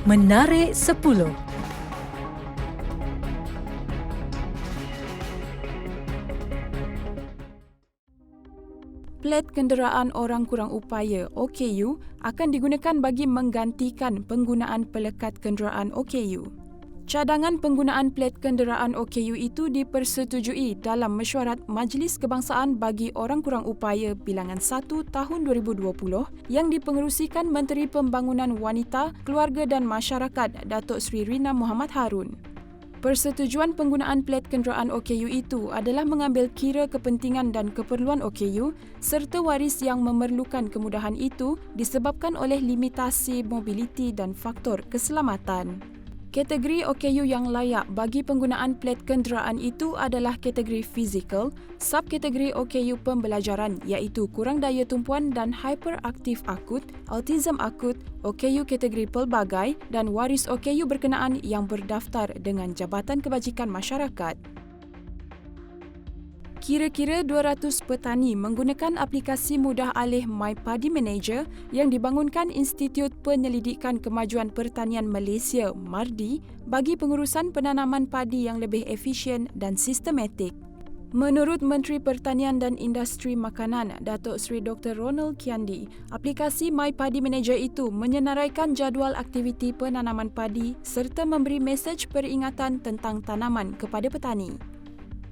Menarik 10. Plat Kenderaan Orang Kurang Upaya (OKU) akan digunakan bagi menggantikan penggunaan pelekat kenderaan OKU. Cadangan penggunaan plat kenderaan OKU itu dipersetujui dalam Mesyuarat Majlis Kebangsaan bagi Orang Kurang Upaya Bilangan 1 tahun 2020 yang dipengerusikan Menteri Pembangunan Wanita, Keluarga dan Masyarakat Datuk Seri Rina Mohamad Harun. Persetujuan penggunaan plat kenderaan OKU itu adalah mengambil kira kepentingan dan keperluan OKU serta waris yang memerlukan kemudahan itu disebabkan oleh limitasi mobiliti dan faktor keselamatan. Kategori OKU yang layak bagi penggunaan plat kenderaan itu adalah kategori fizikal, subkategori OKU pembelajaran iaitu kurang daya tumpuan dan hyperaktif akut, autism akut, OKU kategori pelbagai dan waris OKU berkenaan yang berdaftar dengan Jabatan Kebajikan Masyarakat. Kira-kira 200 petani menggunakan aplikasi mudah alih My Padi Manager yang dibangunkan Institut Penyelidikan Kemajuan Pertanian Malaysia (MARDI) bagi pengurusan penanaman padi yang lebih efisien dan sistematik. Menurut Menteri Pertanian dan Industri Makanan Datuk Seri Dr. Ronald Kiandi, aplikasi My Padi Manager itu menyenaraikan jadual aktiviti penanaman padi serta memberi mesej peringatan tentang tanaman kepada petani.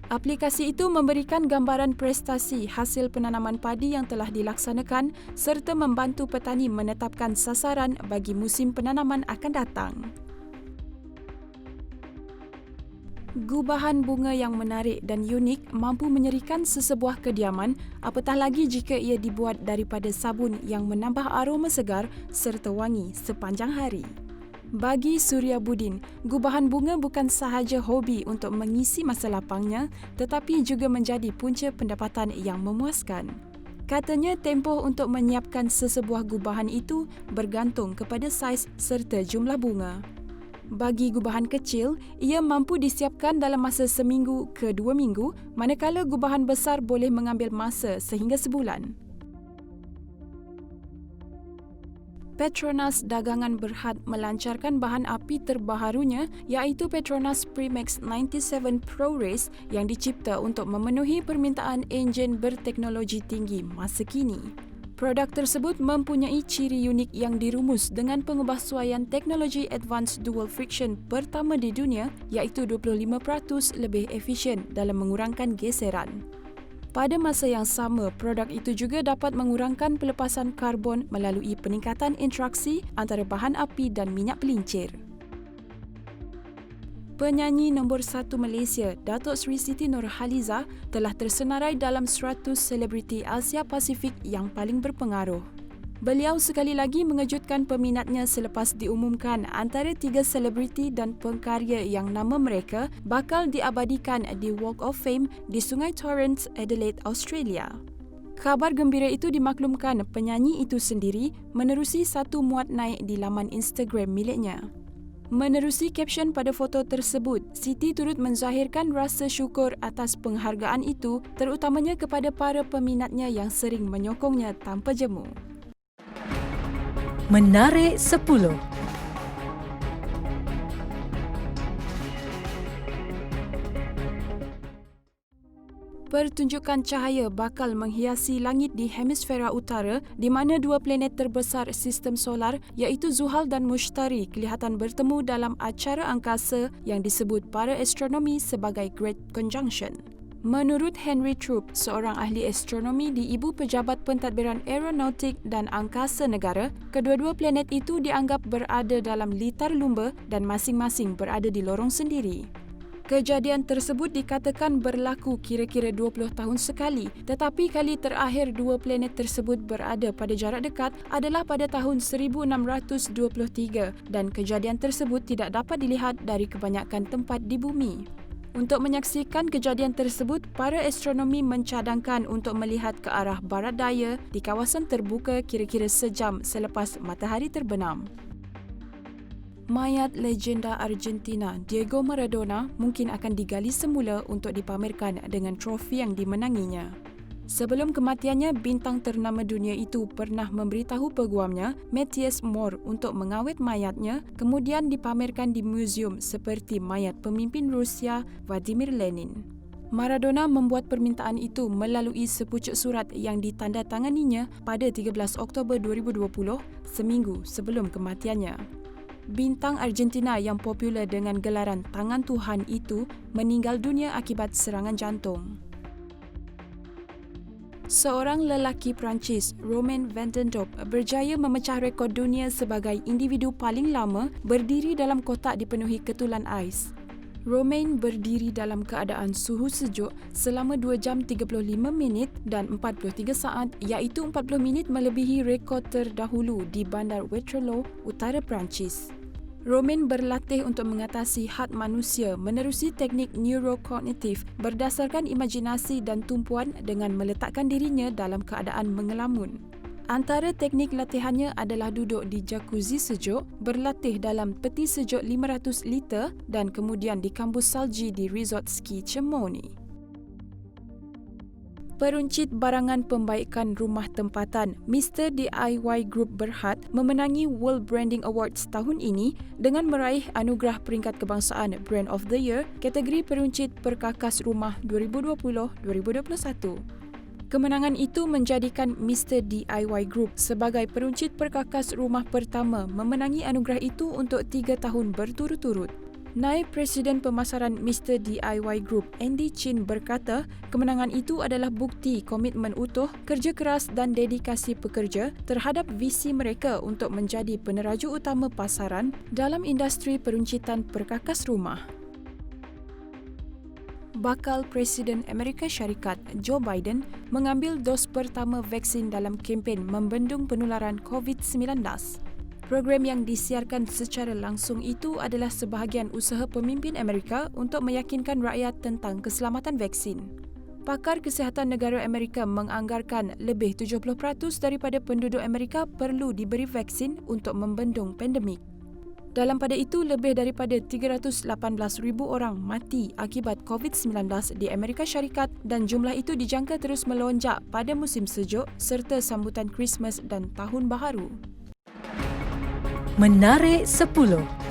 Aplikasi itu memberikan gambaran prestasi hasil penanaman padi yang telah dilaksanakan serta membantu petani menetapkan sasaran bagi musim penanaman akan datang. Gubahan bunga yang menarik dan unik mampu menyerikan sesebuah kediaman, apatah lagi jika ia dibuat daripada sabun yang menambah aroma segar serta wangi sepanjang hari. Bagi Surya Budin, gubahan bunga bukan sahaja hobi untuk mengisi masa lapangnya tetapi juga menjadi punca pendapatan yang memuaskan. Katanya tempoh untuk menyiapkan sesebuah gubahan itu bergantung kepada saiz serta jumlah bunga. Bagi gubahan kecil, ia mampu disiapkan dalam masa seminggu ke 2 minggu, manakala gubahan besar boleh mengambil masa sehingga sebulan. Petronas Dagangan Berhad melancarkan bahan api terbaharunya iaitu Petronas Premix 97 Pro Race yang dicipta untuk memenuhi permintaan enjin berteknologi tinggi masa kini. Produk tersebut mempunyai ciri unik yang dirumus dengan pengubahsuaian teknologi Advanced Dual Friction pertama di dunia iaitu 25% lebih efisien dalam mengurangkan geseran. Pada masa yang sama, produk itu juga dapat mengurangkan pelepasan karbon melalui peningkatan interaksi antara bahan api dan minyak pelincir. Penyanyi nombor 1 Malaysia, Datuk Seri Siti Nurhaliza, telah tersenarai dalam 100 selebriti Asia Pasifik yang paling berpengaruh. Beliau sekali lagi mengejutkan peminatnya selepas diumumkan antara 3 selebriti dan pengkarya yang nama mereka bakal diabadikan di Walk of Fame di Sungai Torrens, Adelaide, Australia. Khabar gembira itu dimaklumkan penyanyi itu sendiri menerusi satu muat naik di laman Instagram miliknya. Menerusi caption pada foto tersebut, Siti turut menzahirkan rasa syukur atas penghargaan itu terutamanya kepada para peminatnya yang sering menyokongnya tanpa jemu. Menarik 10. Pertunjukan cahaya bakal menghiasi langit di hemisfera utara di mana 2 planet terbesar sistem solar iaitu Zuhal dan Mushtari kelihatan bertemu dalam acara angkasa yang disebut para astronomi sebagai Great Conjunction. Menurut Henry Troop, seorang ahli astronomi di Ibu Pejabat Pentadbiran Aeronautik dan Angkasa Negara, kedua-dua planet itu dianggap berada dalam litar lumba dan masing-masing berada di lorong sendiri. Kejadian tersebut dikatakan berlaku kira-kira 20 tahun sekali, tetapi kali terakhir 2 planet tersebut berada pada jarak dekat adalah pada tahun 1623 dan kejadian tersebut tidak dapat dilihat dari kebanyakan tempat di bumi. Untuk menyaksikan kejadian tersebut, para astronomi mencadangkan untuk melihat ke arah barat daya di kawasan terbuka kira-kira sejam selepas matahari terbenam. Mayat legenda Argentina Diego Maradona mungkin akan digali semula untuk dipamerkan dengan trofi yang dimenanginya. Sebelum kematiannya, bintang ternama dunia itu pernah memberitahu peguamnya, Matthias Moore, untuk mengawet mayatnya, kemudian dipamerkan di muzium seperti mayat pemimpin Rusia Vladimir Lenin. Maradona membuat permintaan itu melalui sepucuk surat yang ditandatanganinya pada 13 Oktober 2020, seminggu sebelum kematiannya. Bintang Argentina yang popular dengan gelaran Tangan Tuhan itu meninggal dunia akibat serangan jantung. Seorang lelaki Perancis, Romain Vandendorp, berjaya memecah rekod dunia sebagai individu paling lama berdiri dalam kotak dipenuhi ketulan ais. Romain berdiri dalam keadaan suhu sejuk selama 2 jam 35 minit dan 43 saat, iaitu 40 minit melebihi rekod terdahulu di bandar Waterloo, utara Perancis. Romain berlatih untuk mengatasi had manusia menerusi teknik neurokognitif berdasarkan imajinasi dan tumpuan dengan meletakkan dirinya dalam keadaan mengelamun. Antara teknik latihannya adalah duduk di jacuzzi sejuk, berlatih dalam peti sejuk 500 liter dan kemudian di kampus salji di resort ski Chamonix. Peruncit barangan pembaikan rumah tempatan Mr. DIY Group Berhad memenangi World Branding Awards tahun ini dengan meraih anugerah peringkat kebangsaan Brand of the Year kategori peruncit perkakas rumah 2020-2021. Kemenangan itu menjadikan Mr. DIY Group sebagai peruncit perkakas rumah pertama memenangi anugerah itu untuk 3 tahun berturut-turut. Naib Presiden Pemasaran Mr. DIY Group, Andy Chin berkata, kemenangan itu adalah bukti komitmen utuh, kerja keras dan dedikasi pekerja terhadap visi mereka untuk menjadi peneraju utama pasaran dalam industri peruncitan perkakas rumah. Bakal Presiden Amerika Syarikat, Joe Biden, mengambil dos pertama vaksin dalam kempen membendung penularan COVID-19. Program yang disiarkan secara langsung itu adalah sebahagian usaha pemimpin Amerika untuk meyakinkan rakyat tentang keselamatan vaksin. Pakar Kesihatan Negara Amerika menganggarkan lebih 70% daripada penduduk Amerika perlu diberi vaksin untuk membendung pandemik. Dalam pada itu, lebih daripada 318,000 orang mati akibat COVID-19 di Amerika Syarikat dan jumlah itu dijangka terus melonjak pada musim sejuk serta sambutan Christmas dan Tahun Baharu. Menarik 10.